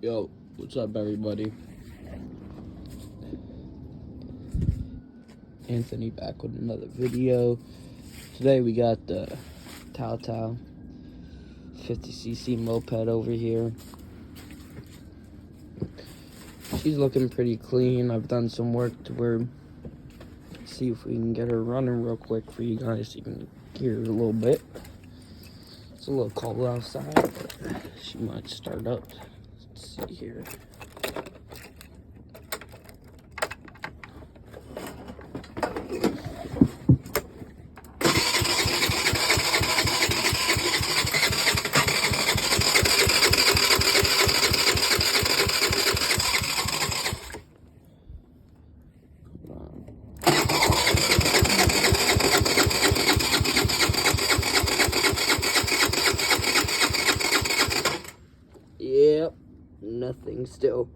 Yo, what's up, everybody? Anthony back with another video. Today we got the Tao Tao 50cc moped over here. She's looking pretty clean. I've done some work to her. See if we can get her running real quick for you guys so you can hear her a little bit. It's a little cold outside, but she might start up. Let's see here. Yep, nothing still.